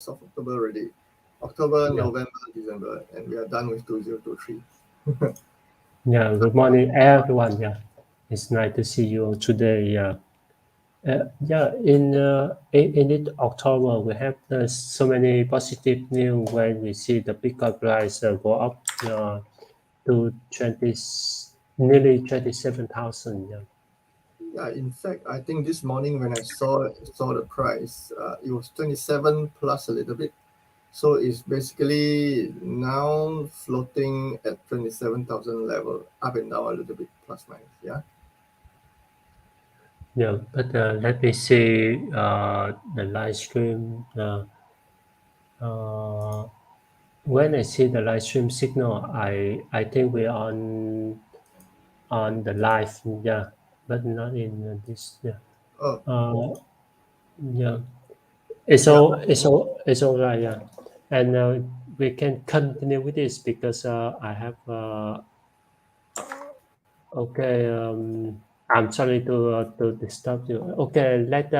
of October already. October, Yeah. November, December, and we are done with 2023. Yeah. Good morning, everyone. Yeah. It's nice to see you today. Yeah. Yeah. In it October, we have so many positive news when we see the Bitcoin price go up to nearly 27,000. Yeah. Yeah, in fact, I think this morning when I saw the price, it was 27 plus a little bit. So it's basically now floating at 27,000 level, up and down a little bit, plus minus. Yeah. Yeah. But let me see the live stream. Uh, when I see the live stream signal, I think we're on the live, yeah, but not in this, yeah. Oh, Uh, yeah, yeah. it's all right, yeah. And we can continue with this because I have okay. I'm sorry to disturb you. Okay, let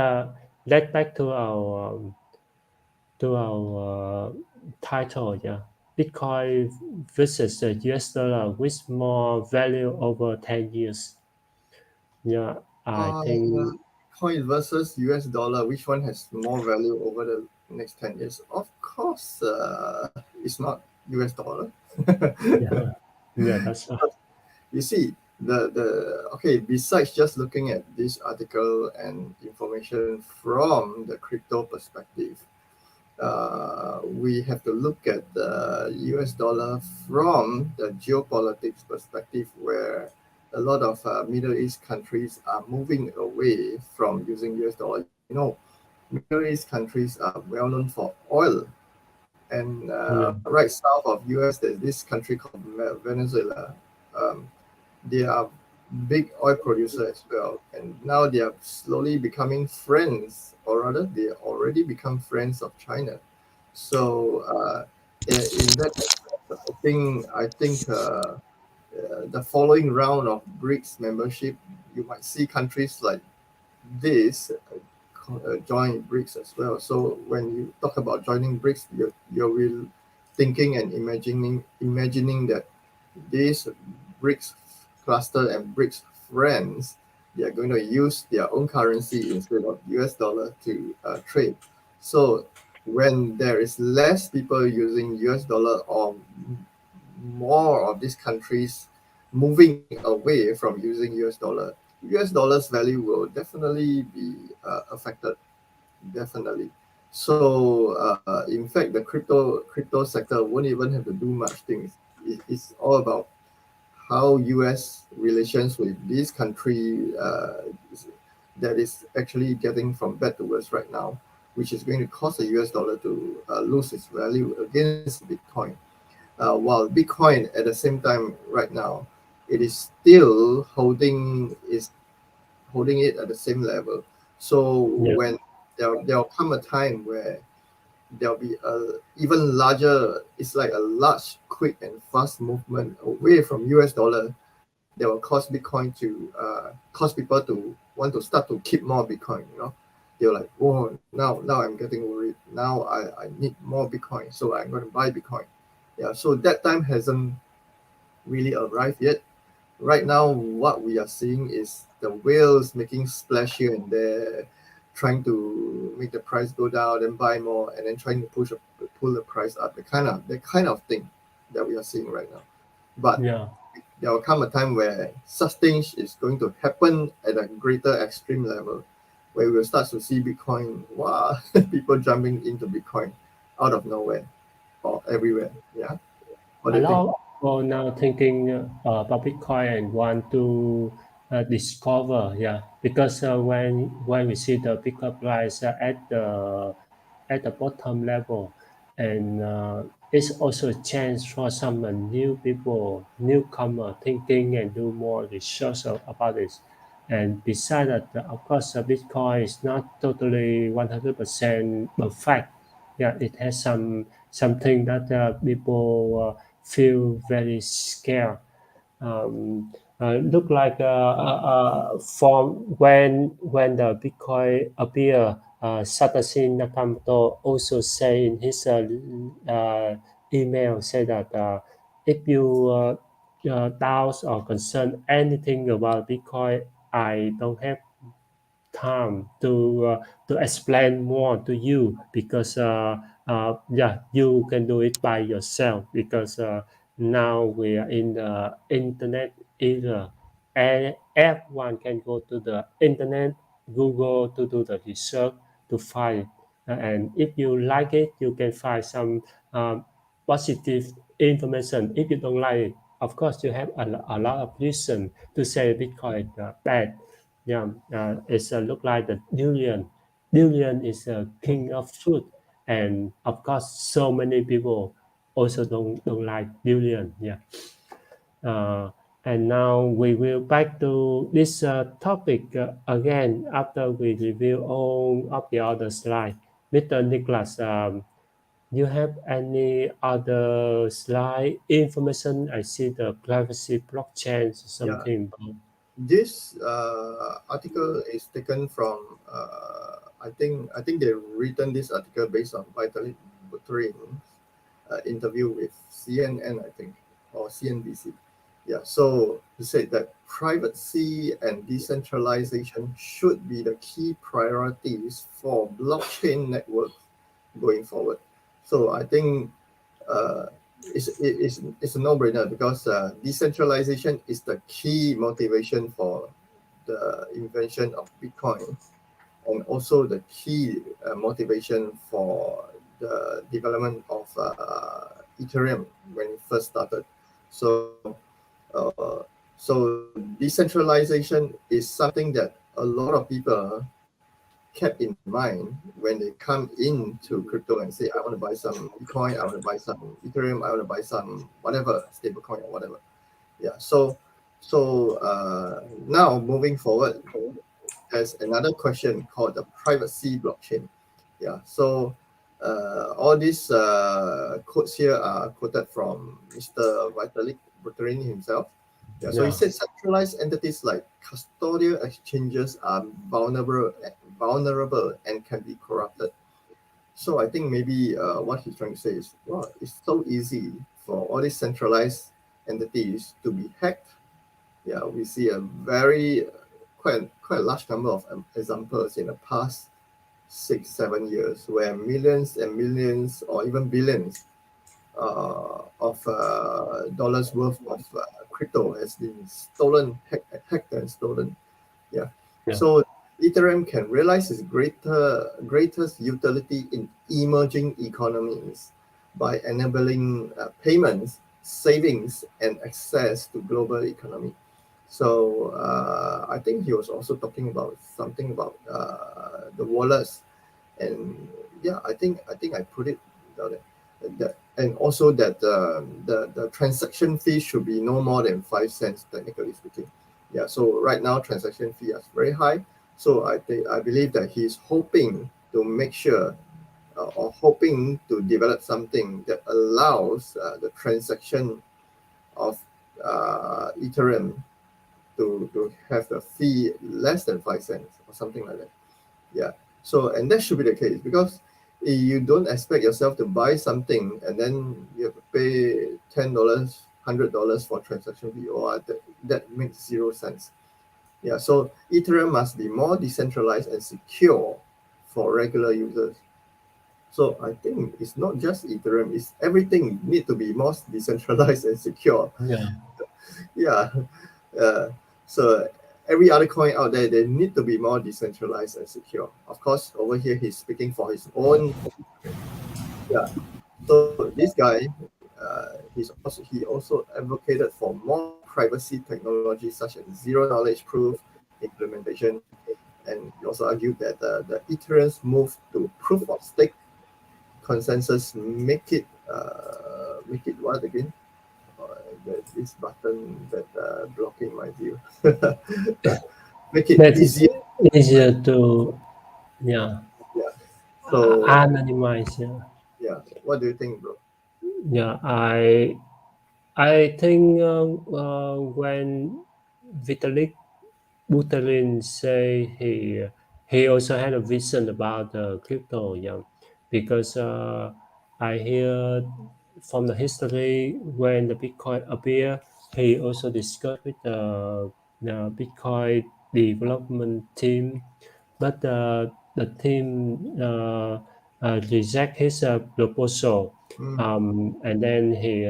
back to our title, yeah. Bitcoin versus the US dollar, which more value over 10 years? Yeah, I Uh, think, Coin versus US dollar, which one has more value over the next 10 years? Of course, it's not US dollar. yeah, yeah, that's You see, okay, besides just looking at this article and information from the crypto perspective, we have to look at the US dollar from the geopolitics perspective, where a lot of Middle East countries are moving away from using US dollar. Middle East countries are well known for oil, and yeah, right south of US, there's this country called Venezuela. Um, they are big oil producer as well, and now they are slowly becoming friends, or rather, they already become friends of China. So in that aspect, I think the following round of BRICS membership, you might see countries like this join BRICS as well. So when you talk about joining BRICS, you're will thinking and imagining that this BRICS cluster and BRICS friends, they are going to use their own currency instead of US dollar to trade. So when there is less people using US dollar, or more of these countries moving away from using US dollar's value will definitely be affected. Definitely. So in fact, the crypto sector won't even have to do much things. It's all about how US relations with this country that is actually getting from bad to worse right now, which is going to cause the US dollar to lose its value against Bitcoin. While Bitcoin at the same time right now, it is still holding it at the same level. So yeah, when there'll come a time where there'll be a even larger, it's like a large, quick and fast movement away from US dollar that will cause Bitcoin to cause people to want to start to keep more Bitcoin. They're like, oh, now I'm getting worried. Now I need more Bitcoin, so I'm going to buy Bitcoin. Yeah, so that time hasn't really arrived yet. Right now, what we are seeing is the whales making splash here and there, trying to make the price go down, then buy more, and then trying to pull the price up. The kind of thing that we are seeing right now. But yeah, there will come a time where such things is going to happen at a greater extreme level, where we'll start to see Bitcoin, wow, people jumping into Bitcoin out of nowhere or everywhere. Yeah. What a do you think? lot of people now thinking about Bitcoin and want to discover, yeah, because when we see the Bitcoin price at the bottom level, and it's also a chance for some new people, newcomer thinking and do more research about this. And besides that, of course, Bitcoin is not totally 100% perfect. Yeah, it has something that people feel very scared. Look like from when the Bitcoin appear Satoshi Nakamoto also say in his email, say that if you doubt or concern anything about Bitcoin, I don't have time to explain more to you, because yeah, you can do it by yourself, because now we are in the internet era, and everyone can go to the internet, Google, to do the research, to find. And if you like it, you can find some positive information. If you don't like it, of course you have a lot of reason to say Bitcoin bad. Yeah, it's look like the durian. Durian is a king of fruit, and of course, so many people also don't like durian. Yeah. Uh, and now we will back to this topic again after we review all of the other slide. Mr. Nicholas, you have any other slide information? I see the privacy blockchain, Yeah, something. this article is taken from I think they written this article based on Vitalik Buterin's interview with CNN, I think, or CNBC. Yeah, so he said that privacy and decentralization should be the key priorities for blockchain networks going forward. So I think uh, it's a no-brainer, because decentralization is the key motivation for the invention of Bitcoin, and also the key motivation for the development of Ethereum when it first started. So, so decentralization is something that a lot of people kept in mind when they come into crypto and say, I want to buy some Bitcoin, I want to buy some Ethereum, I want to buy some whatever stablecoin or whatever. Yeah. So now moving forward, there's another question called the privacy blockchain. Yeah. So all these quotes here are quoted from Mr. Vitalik Buterin himself. Yeah, so he Yeah. said centralized entities like custodial exchanges are vulnerable and can be corrupted. So I think maybe what he's trying to say is, well, it's so easy for all these centralized entities to be hacked. Yeah, we see a very quite a large number of examples in the past 6 7 years where millions and millions or even billions of dollars worth of crypto has been stolen, hacked and stolen. Yeah. Yeah. So Ethereum can realize its greatest utility in emerging economies by enabling payments, savings, and access to global economy. So I think he was also talking about something about the wallets, and yeah, I think I put it down there. That, and also that the transaction fee should be no more than 5 cents, technically speaking. Yeah, so right now transaction fee is very high. So I believe that he's hoping to make sure or hoping to develop something that allows the transaction of Ethereum to have a fee less than 5 cents or something like that. Yeah. So, and that should be the case, because you don't expect yourself to buy something and then you have to pay $10, $100 for transaction fee, or that makes 0 sense. Yeah. So Ethereum must be more decentralized and secure for regular users. So I think it's not just Ethereum; it's everything need to be more decentralized and secure. Yeah. Yeah. Uh, so every other coin out there, they need to be more decentralized and secure. Of course, over here he's speaking for his own. Yeah. So this guy, he also advocated for more privacy technologies such as zero knowledge proof implementation, and he also argued that the Ethereum's move to proof of stake consensus make it what again? There's this button that blocking my view. Make it That is easier. easier to, yeah, Yeah. So anonymize. Yeah. yeah, what do you think, bro? Yeah. I think when Vitalik Buterin say he he also had a vision about crypto, yeah, because I hear from the history when the Bitcoin appeared, he also discussed with the Bitcoin development team, but the team reject his proposal, Mm, and then he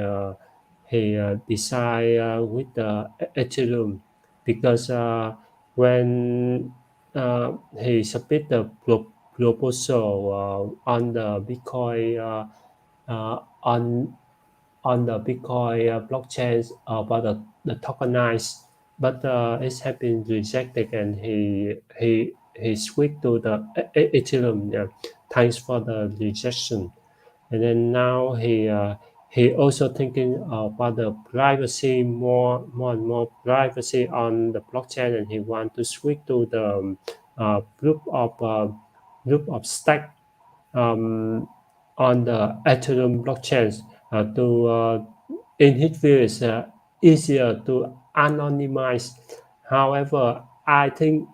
decide with the Ethereum because when he submit the proposal on the Bitcoin on the Bitcoin blockchain about the tokenized, but it has been rejected, and he switched to the Ethereum. Yeah. Thanks for the rejection. And then now he also thinking about the privacy, more and more privacy on the blockchain, and he want to switch to the group of stack on the Ethereum blockchain to in his view is easier to anonymize. However, I think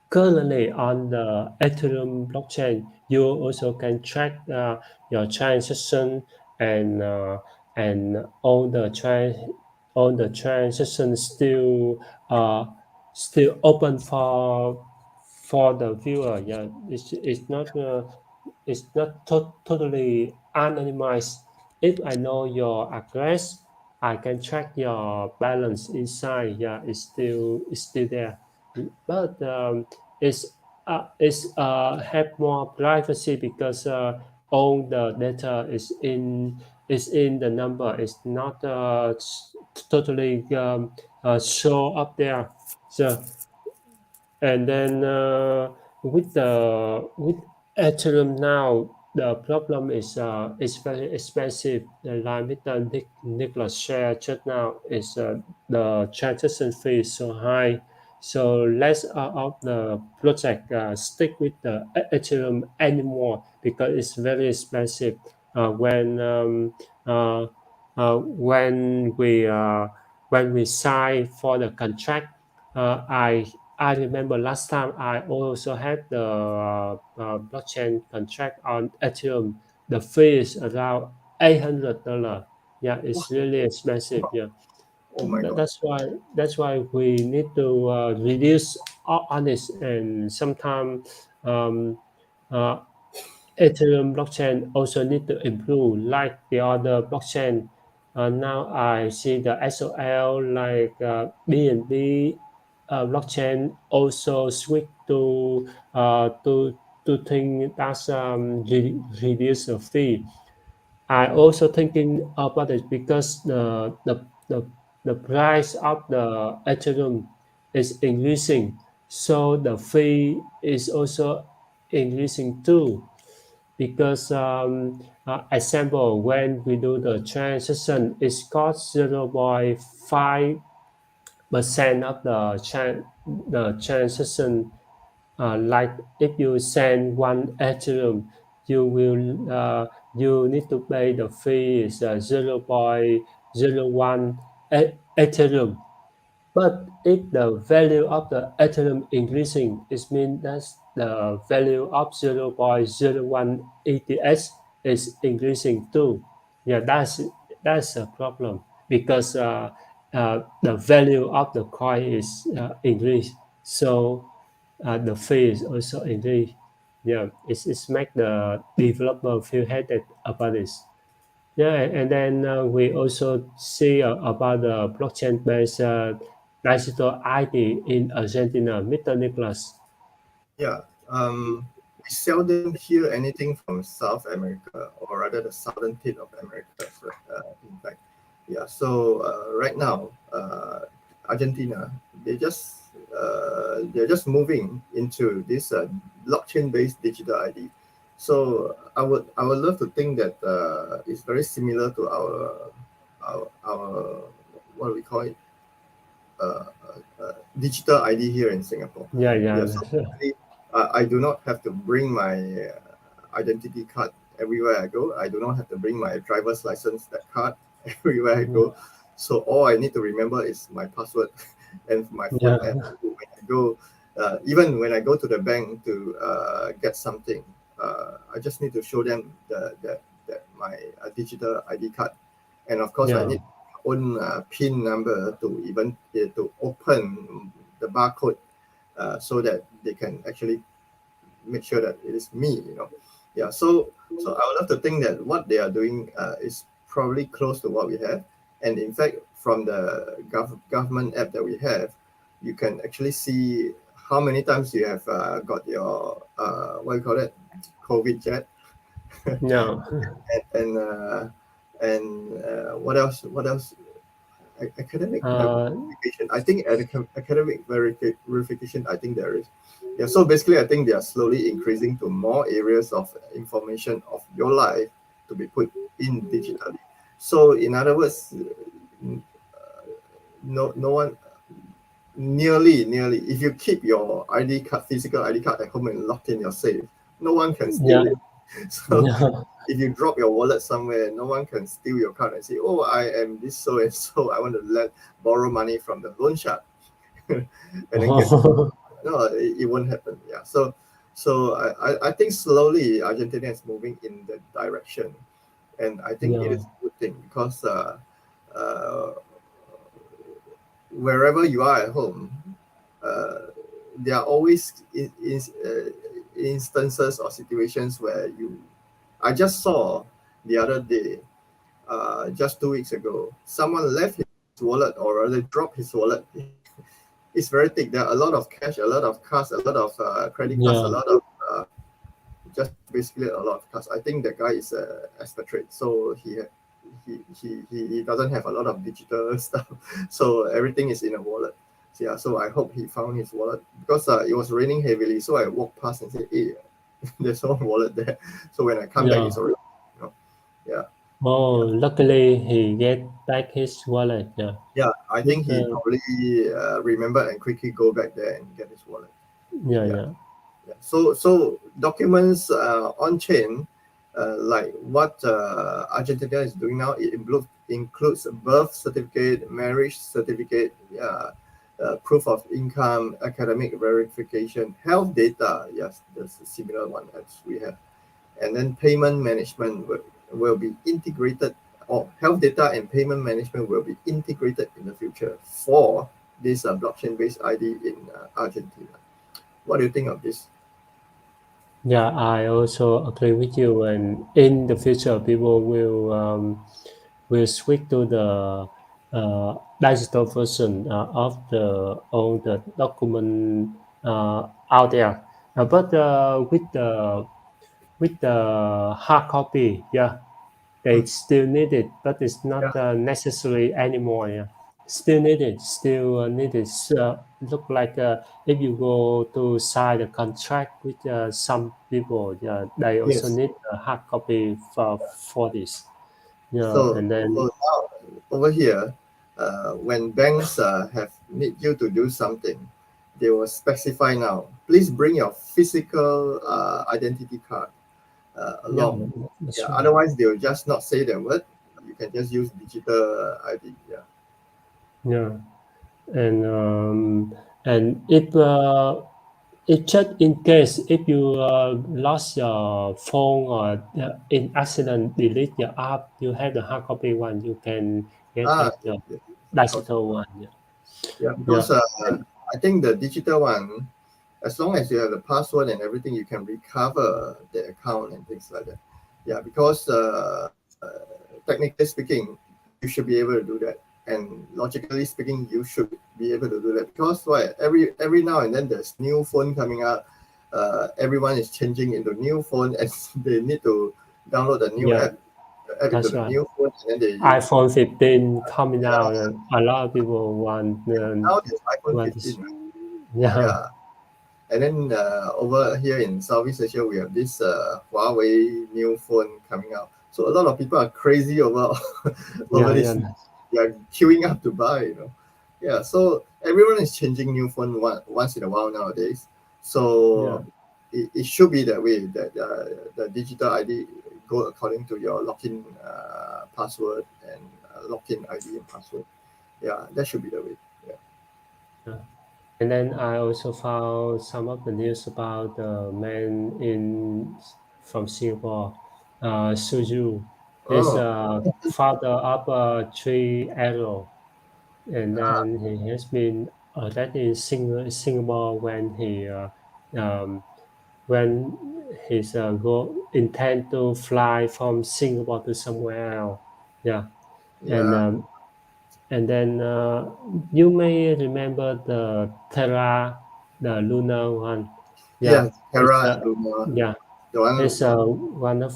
currently on the Ethereum blockchain, you also can track your transaction and all the transactions uh, still open for the viewer. Yeah, it's not totally anonymized. If I know your address, I can track your balance inside. Yeah, it's still there, but it's have more privacy because all the data is in the number. It's not totally show up there. So and then with Ethereum now, the problem is it's very expensive. The line with the Nicholas share just now is the transaction fee is so high. So less of the project stick with the Ethereum anymore because it's very expensive. Uh, when we sign for the contract, uh, I I remember last time I also had the blockchain contract on Ethereum. The fee is around $800. Yeah, it's really expensive. Yeah, oh my God. that's why we need to reduce on this, and sometimes um, uh, Ethereum blockchain also need to improve like the other blockchain. Now I see the SOL like BNB blockchain also switch to think that's reduce the fee. I also thinking about it because the price of the Ethereum is increasing, so the fee is also increasing too because example when we do the transaction it costs 0.5% of the transaction, like if you send one Ethereum you need to pay the fee is 0.01 Ethereum. But if the value of the Ethereum increasing, it means that the value of 0.01 ETH is increasing too. Yeah, that's a problem because the value of the coin is increased, so the fee is also increased. Yeah, it's make the developer feel headache about this. Yeah, and then we also see about the blockchain-based digital ID in Argentina. Mr. Nicholas. Yeah. We seldom hear anything from South America, or rather the southern tip of America. In fact, yeah. So right now, Argentina, they're just moving into this blockchain-based digital ID. So I would love to think that it's very similar to our what do we call it, digital ID here in Singapore. Yeah, yeah, Yeah, so basically, I do not have to bring my identity card everywhere I go. I do not have to bring my driver's license that card everywhere I yeah, go. So all I need to remember is my password and my phone yeah, app when I go even when I go to the bank to get something, I just need to show them that my digital ID card, and of course I need my own PIN number to even to open the barcode, so that they can actually make sure that it is me. Yeah. So I would love to think that what they are doing is probably close to what we have, and in fact, from the government app that we have, you can actually see how many times you have got your what you call it, COVID jab, Yeah. and what else? What else? Academic Uh, verification. I think academic verification. I think there is. Yeah. So basically, I think they are slowly increasing to more areas of information of your life to be put in digitally. So in other words, no one nearly if you keep your ID card, physical ID card at home and locked in your safe, no one can steal yeah. it. So Yeah. if you drop your wallet somewhere, no one can steal your card and say, "Oh, I am this so and so. I want to borrow money from the loan shark," and then get no, it won't happen. Yeah. So I think slowly Argentina is moving in that direction, and I think it Yeah. is a good thing because uh, wherever you are at home, uh, there are always instances or situations where you. I just saw the other day, just 2 weeks ago, someone left his wallet or rather dropped his wallet. It's very thick. There are a lot of cash, a lot of cards, a lot of credit cards, a Yeah. lot of just basically a lot of cards. I think the guy is a expatriate, so he doesn't have a lot of digital stuff, so everything is in a wallet. So, yeah, so I hope he found his wallet because it was raining heavily. So I walked past and said, "Hey, there's no wallet there." So when I come back, Yeah. it's already, yeah. Oh, luckily he get back his wallet. Yeah. Yeah, I With think he probably remembered and quickly go back there and get his wallet. yeah. Yeah, Yeah. yeah. So documents on chain, like what Argentina is doing now, it includes birth certificate, marriage certificate, proof of income, academic verification, health data. Yes, that's a similar one as we have, and then payment management will be integrated, or health data and payment management will be integrated in the future for this blockchain-based ID in Argentina. What do you think of this? Yeah, I also agree with you. And in the future, people will switch to the digital version of the document out there. But with the hard copy, yeah, they Hmm. still need it, but it's not Yeah. necessary anymore. Yeah, still needed, still needed. Look like if you go to sign a contract with some people, yeah, they also Yes. need a hard copy for this. Yeah, So, and then so now over here, when banks have need you to do something, they will specify now. Please bring your physical identity card yeah, along. that's Yeah. right. Otherwise, they will just not say the word. You can just use digital ID. Yeah. Yeah, and if just in case if you lost your phone or in accident delete your app, you have the hard copy one. You can get Ah, back the yes, of course. digital one. Yeah, Yeah, yeah, because I think the digital one, as long as you have the password and everything, you can recover the account and things like that. Yeah, because technically speaking, you should be able to do that, and logically speaking, you should be able to do that because why? Every now and then there's new phone coming out. Everyone is changing into new phone, and they need to download a new yeah. app into That's the right. new phone, and then they iPhone 15 coming out, yeah. and a lot of people want Now there's iPhone want 15. this. Right? Yeah, Yeah. And then over here in Southeast Asia, we have this Huawei new phone coming out. So a lot of people are crazy over over yeah, this. yeah, They are queuing up to buy. Yeah, so everyone is changing new phone once in a while nowadays. yeah, So it should be that way, that the digital ID go according to your login password and login ID and password. Yeah, that should be the way. Yeah. yeah. And then I also found some of the news about the man from Singapore, Suju. He's Oh, a father of a three arrow, and then he has been arrested in Singapore um, when he's go intend to fly from Singapore to somewhere else. Yeah, and yeah, and then you may remember the Terra, the lunar one. Yeah, yeah. it's Terra and Luna, yeah, the one, it's one of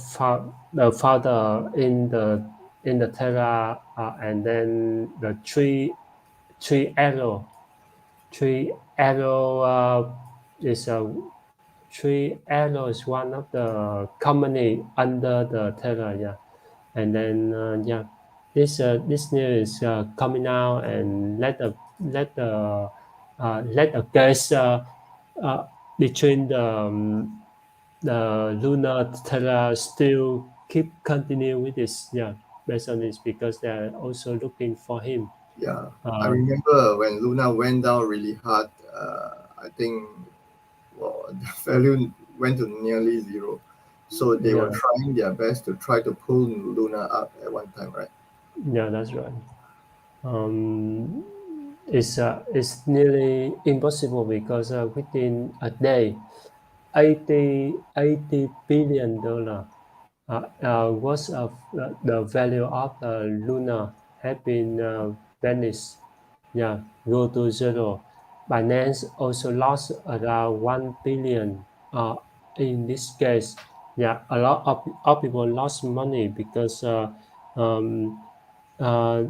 the founder in the Terra, and then the three arrow, three arrow is a three arrow is one of the company under the Terra. Yeah, and then yeah, this news is coming out and let the case uh, between the lunar Terra still keep continue with this, yeah, based on this because they're also looking for him. yeah. I uh, remember when Luna went down really hard. I think, well, the value went to nearly zero. So they were yeah, trying their best to try to pull Luna up at one time, right? yeah, that's right. It's nearly impossible because within a day 80 billion dollar was of the value of Luna have been vanished. Yeah, go to zero. Binance also lost around 1 billion in this case. Yeah, a lot of people lost money because um,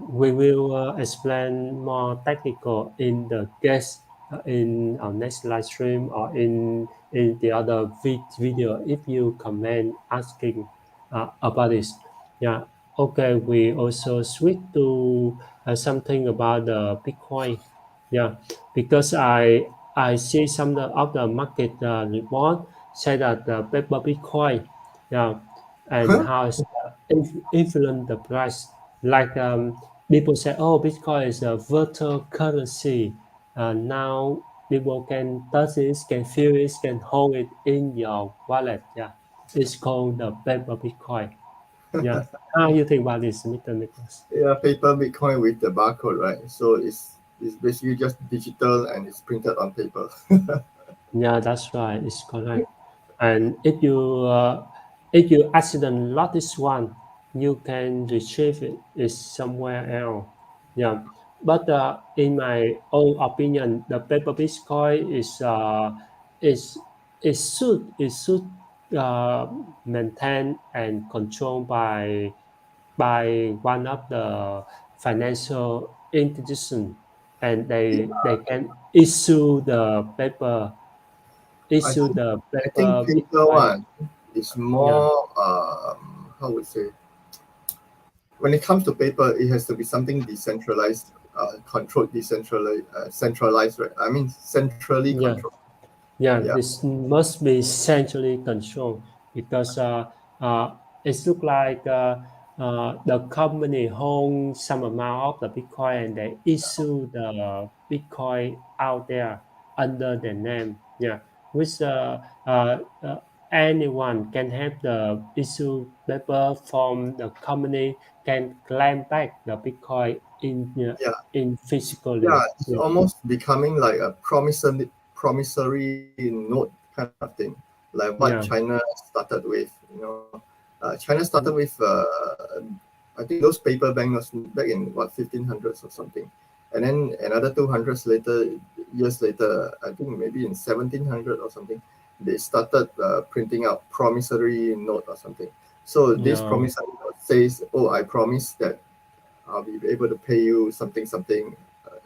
we will explain more technical in the case in our next live stream or in the other video if you comment asking about this. Yeah. Okay. We also switch to something about the Bitcoin. Yeah, because I see some of the market report say that the paper Bitcoin, yeah, and Huh? how it's influence the price. Like people say, oh, Bitcoin is a virtual currency. Now people can touch it, can feel it, can hold it in your wallet. Yeah, it's called the paper Bitcoin. Yeah, how you think about this, Mr. Nicholas? Yeah, paper Bitcoin with the barcode, right? So it's basically just digital and it's printed on paper. Yeah, that's right. It's correct. And if you accident lost this one, you can retrieve it is somewhere else. Yeah, but in my own opinion, the paper Bitcoin is it should uh, maintained and controlled by one of the financial institution, and they can I issue think the I think paper paper Bitcoin. one is Yeah, more how would say, when it comes to paper, it has to be something decentralized, controlled, decentralized, centralized, right? I mean, centrally yeah, controlled. yeah. Yeah, This must be centrally controlled because it looks like the company hold some amount of the Bitcoin and they issue the Bitcoin out there under their name. Yeah, which anyone can have the issue paper from the company can claim back the Bitcoin yeah, in physically. yeah. It's Yeah, almost becoming like a promissory note kind of thing, like what yeah, China started with. China started with I think those paper banknotes back in what 1500s or something, and then another 200s later, years later, I think maybe in 1700 or something, they started printing out promissory note or something. So this yeah, promissory note says, "Oh, I promise that I'll be able to pay you something, some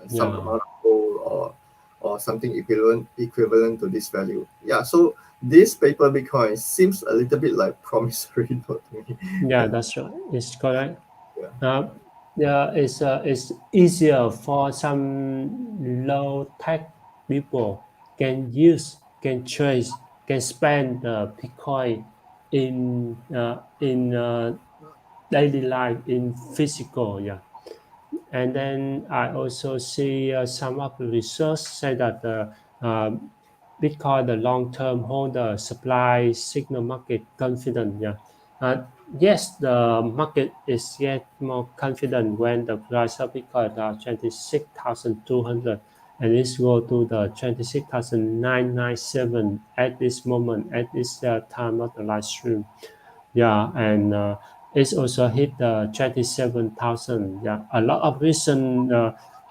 yeah. amount of gold or something equivalent to this value." Yeah, so this paper Bitcoin seems a little bit like promissory note to me. Yeah, that's right. It's correct. Yeah, Uh, yeah, it's easier for some low tech people can trace, can spend the Bitcoin in daily life in physical. Yeah, And then I also see some of the research say that Bitcoin, the long-term holder, supply signal market confident. Yeah. Uh, yes, the market is yet more confident when the price of Bitcoin are 26,200 and it's go to the 26,997 at this moment, at this time of the live stream. Yeah, and it's also hit the 27,000. Yeah, a lot of reason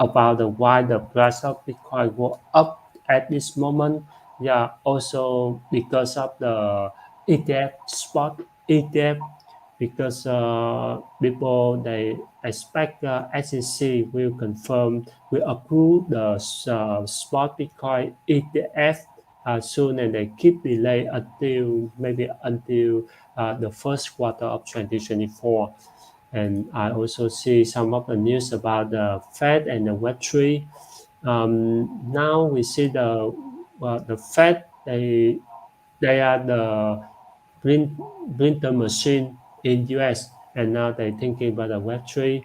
about the why the price of Bitcoin go up at this moment. Yeah, also because of the ETF spot ETF, because people they expect SEC will confirm will approve the spot Bitcoin ETF soon, and they keep delay until maybe until the first quarter of 2024. And I also see some of the news about the Fed and the Web3. Now we see the Fed they are the print, printer machine in US, and now they're thinking about the Web3,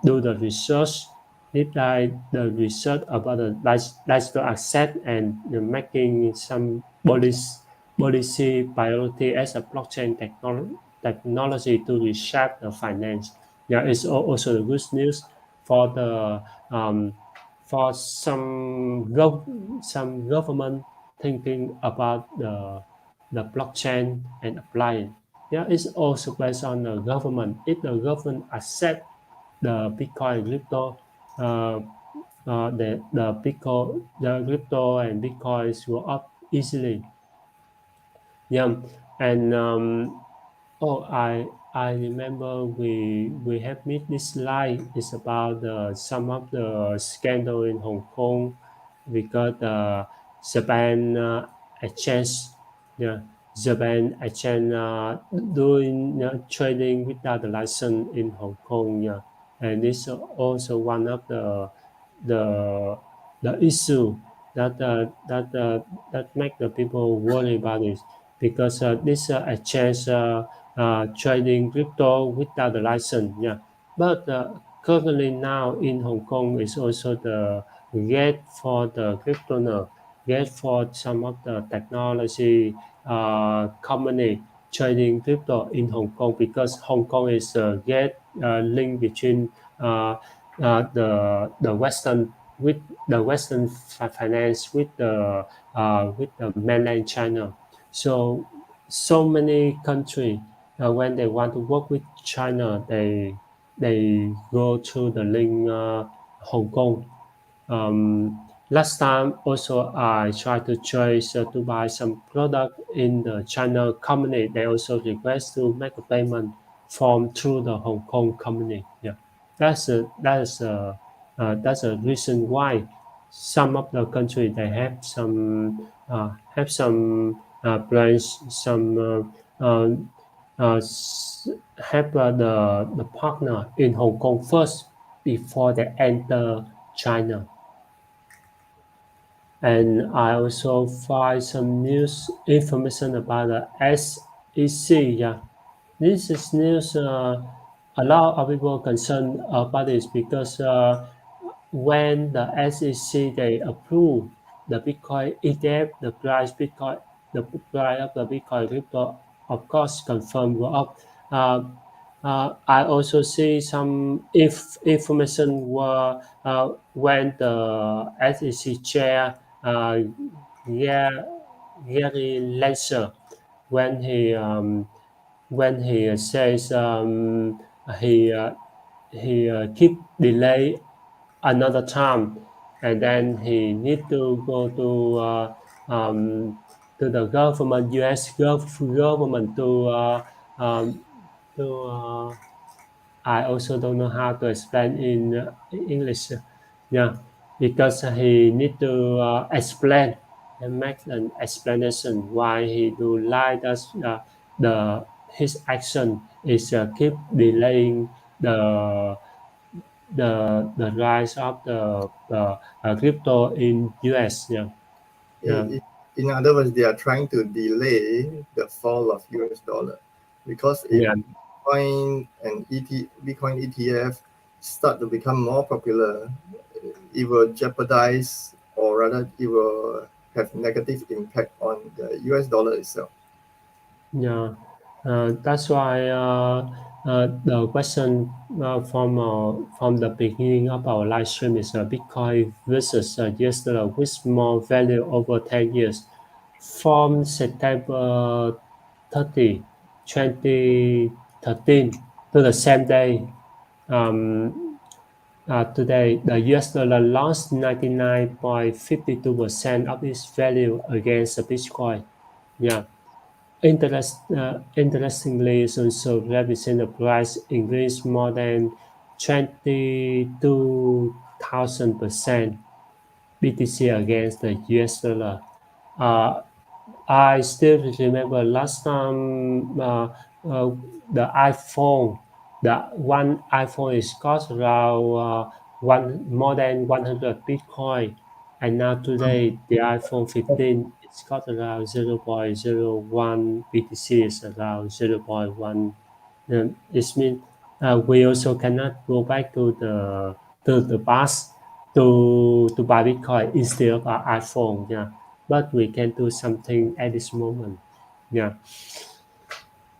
do the research, deep dive the research about the digital asset, and making some policy priority as a blockchain technology to reshape the finance. Yeah, it's also the good news for the for some government thinking about the blockchain and applying. Yeah, it's also based on the government. If the government accept the Bitcoin crypto, uh, the crypto and Bitcoins go up easily. Yeah, and oh, I remember we have made this slide. It's about some of the scandal in Hong Kong because the Japan exchange, yeah, Japan exchange doing trading without the license in Hong Kong. Yeah, and it's also one of the the issue that make the people worry about it because this exchange trading crypto without the license. Yeah, but currently now in Hong Kong is also the gate for the crypto now, gate for some of the technology company trading crypto in Hong Kong because Hong Kong is a gate link between the Western with the Western finance with the mainland China. So so many countries when they want to work with China, they go to the link Hong Kong. Last time also I tried to choose to buy some product in the China company. They also request to make a payment from through the Hong Kong company. Yeah, that's a reason why some of the country they have some branch some have the partner in Hong Kong first before they enter China. And I also find some news information about the SEC. Yeah, this is news. A lot of people concerned about this because when the SEC they approve the Bitcoin ETF, the price of the Bitcoin crypto, of course, confirm go up. Uh, I also see some if information were when the SEC chair Gary Gary Lansner when he says he keep delay another time, and then he need to go to the government, U.S. Government um, to I also don't know how to explain in English. Yeah, because he need to explain and make an explanation why he do like that. The his action is keep delaying the rise of the crypto in US. Yeah, yeah, In other words, they are trying to delay the fall of US dollar because if yeah, Bitcoin and Bitcoin ETF start to become more popular, it will jeopardize, or rather, it will have negative impact on the US dollar itself. Yeah, that's why the question from the beginning of our live stream is Bitcoin versus US dollar, which more value over 10 years. From September 30, 2013 to the same day, today the US dollar lost 99.52% of its value against the Bitcoin. Yeah. Interestingly, it also represent the price increase more than 22,000% BTC against the US dollar. Uh, I still remember last time the iPhone, the one iPhone is cost around one more than 100 Bitcoin, and now today the iPhone 15 is cost around 0.01 BTC is around 0.1. It means we also cannot go back to the past to buy Bitcoin instead of our iPhone. Yeah, but we can do something at this moment. Yeah.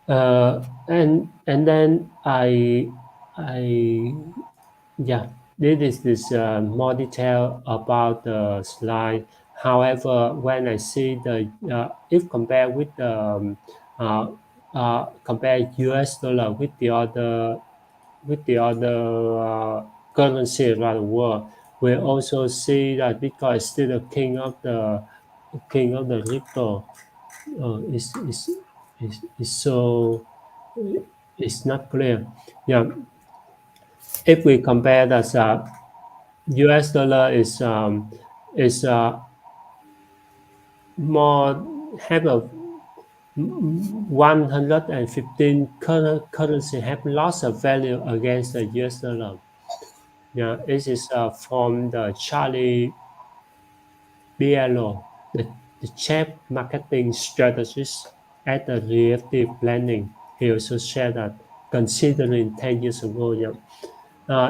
And then I yeah, this is more detail about the slide. However, when I see the if compared with the uh, compare US dollar with the other currency around the world, we also see that Bitcoin is still the king of the crypto. Is so it's not clear. Yeah, if we compare that US dollar is more have a 115 currency have lost of value against the US dollar. Yeah, this is from the Charlie Bielo, the chief marketing strategist at the Reactive Planning. He also shared that considering 10 years ago, yeah,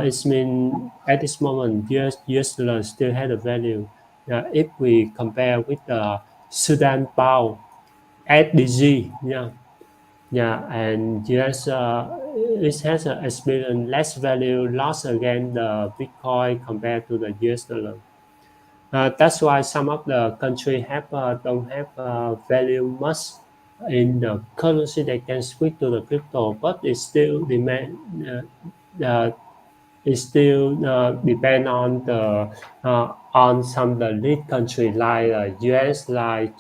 it's mean at this moment, US dollar still had a value. If we compare with the Sudan pound, SDG, and US, it has experienced less value loss against the Bitcoin compared to the US dollar. That's why some of the country have don't have value much in the currency. They can switch to the crypto, but it still demand. It still depend on some the lead country like US, like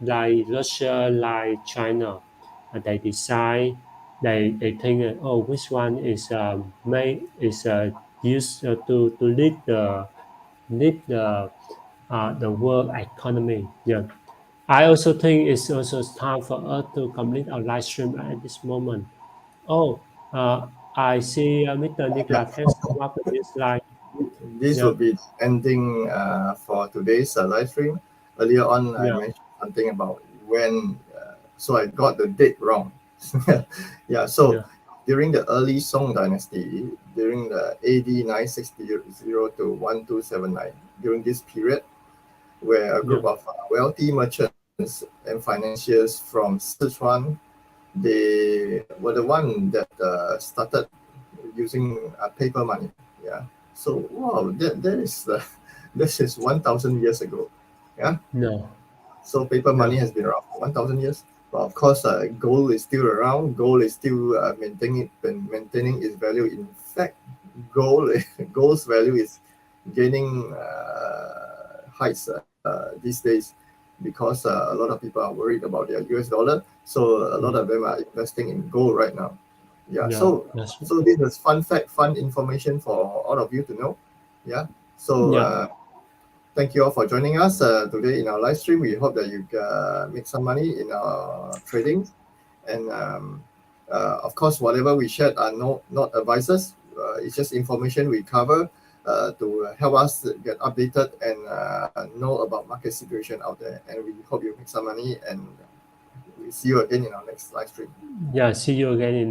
Russia, like China. They decide they think oh which one is used to lead the world economy. Yeah. I also think it's also time for us to complete our live stream at this moment. Oh, I see Mr. Yeah, Nicholas has come up with this slide. this Yeah, will be ending for today's live stream. Earlier on, I yeah, mentioned something about when, so I got the date wrong. Yeah, so yeah, during the early Song Dynasty, during the AD 960 to 1279, during this period, where a yeah, group of wealthy merchants and financiers from Sichuan, they were the one that started using paper money. Yeah. So wow, that is this is 1,000 years ago. Yeah. no, So paper money no, has been around for 1,000 years. But of course, gold is still around. Gold is still maintaining its value. In fact, gold gold's value is gaining heights these days because a lot of people are worried about their US dollar. So a lot mm, of them are investing in gold right now. Yeah. yeah, So that's so this is fun fact, fun information for all of you to know. Yeah. So yeah, thank you all for joining us today in our live stream. We hope that you make some money in our trading. And of course, whatever we shared are not advices. It's just information we cover to help us get updated and know about market situation out there. And we hope you make some money. And we see you again in our next live stream. yeah. See you again in